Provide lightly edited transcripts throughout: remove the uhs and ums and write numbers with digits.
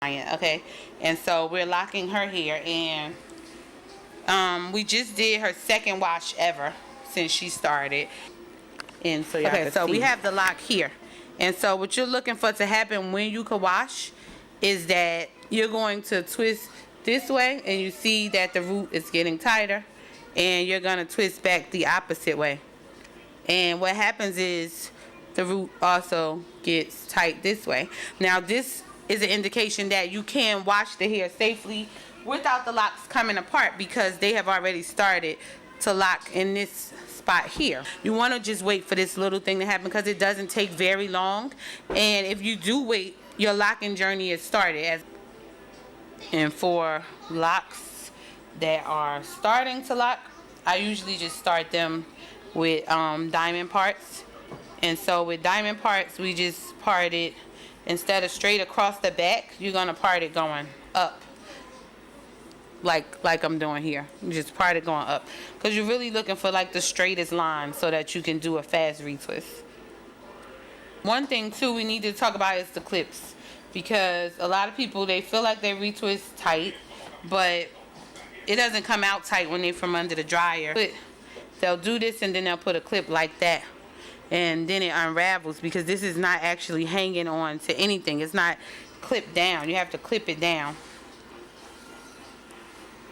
Okay, and so we're locking her hair, and we just did her second wash ever since she started. And so okay, so we have the lock here, and so what you're looking for to happen when you can wash is that you're going to twist this way, and you see that the root is getting tighter, and you're going to twist back the opposite way. And what happens is the root also gets tight this way. Now this is an indication that you can wash the hair safely without the locks coming apart, because they have already started to lock in this spot here. You want to just wait for this little thing to happen, because it doesn't take very long, and if you do wait, your locking journey is started. And for locks that are starting to lock, I usually just start them with diamond parts. And so with diamond parts, we just part it, instead of straight across the back, you're going to part it going up, like I'm doing here. You just part it going up, because you're really looking for like the straightest line so that you can do a fast retwist. One thing too we need to talk about is the clips, because a lot of people, they feel like they retwist tight, but it doesn't come out tight when they're from under the dryer. But they'll do this and then they'll put a clip like that, and then it unravels, because this is not actually hanging on to anything. It's not clipped down. You have to clip it down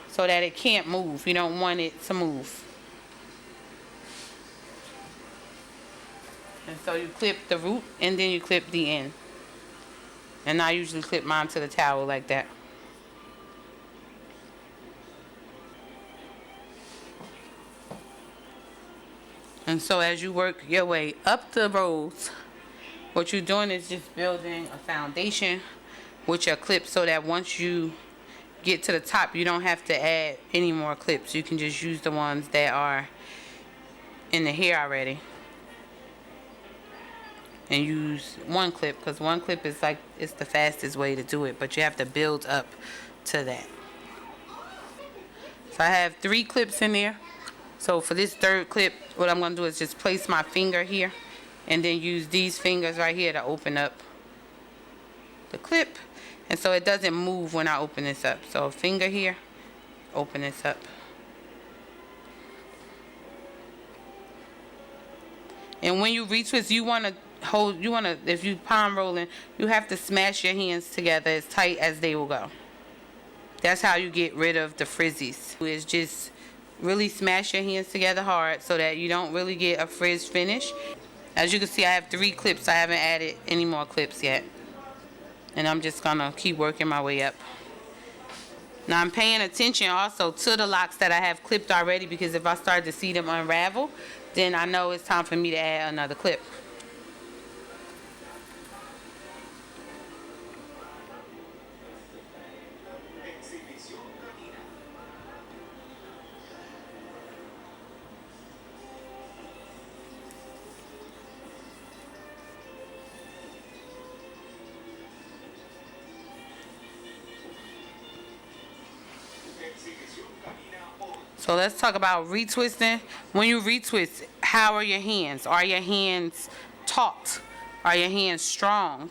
so that it can't move. You don't want it to move. And so you clip the root and then you clip the end. And I usually clip mine to the towel like that. And so as you work your way up the rows, what you're doing is just building a foundation with your clips, so that once you get to the top, you don't have to add any more clips. You can just use the ones that are in the hair already, and use one clip, because one clip is like, it's the fastest way to do it, but you have to build up to that. So I have 3 clips in there. So for this third clip, what I'm going to do is just place my finger here, and then use these fingers right here to open up the clip, and so it doesn't move when I open this up. So finger here, open this up. And when you retwist, you want to hold, if you palm rolling, you have to smash your hands together as tight as they will go. That's how you get rid of the frizzies. It's just really smash your hands together hard so that you don't really get a frizz finish. As you can see, I have 3 clips. I haven't added any more clips yet. And I'm just gonna keep working my way up. Now I'm paying attention also to the locks that I have clipped already, because if I start to see them unravel, then I know it's time for me to add another clip. So let's talk about retwisting. When you retwist, how are your hands? Are your hands taut? Are your hands strong?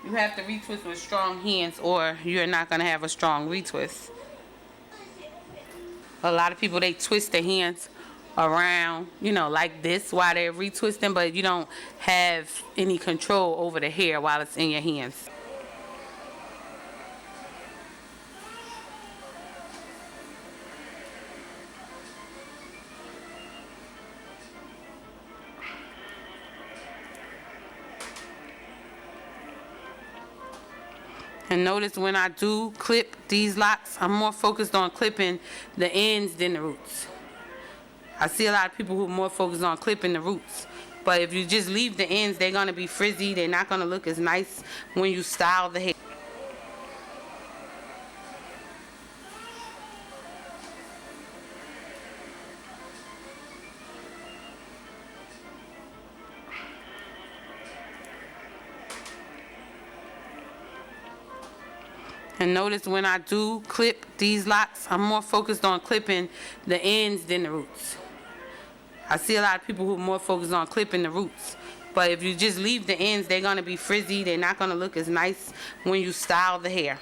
You have to retwist with strong hands, or you're not going to have a strong retwist. A lot of people, they twist their hands around, like this while they're retwisting, but you don't have any control over the hair while it's in your hands. And notice when I do clip these locks, I'm more focused on clipping the ends than the roots. I see a lot of people who are more focused on clipping the roots. But if you just leave the ends, they're going to be frizzy. They're not going to look as nice when you style the hair. And notice when I do clip these locks, I'm more focused on clipping the ends than the roots. I see a lot of people who are more focused on clipping the roots. But if you just leave the ends, they're going to be frizzy. They're not going to look as nice when you style the hair.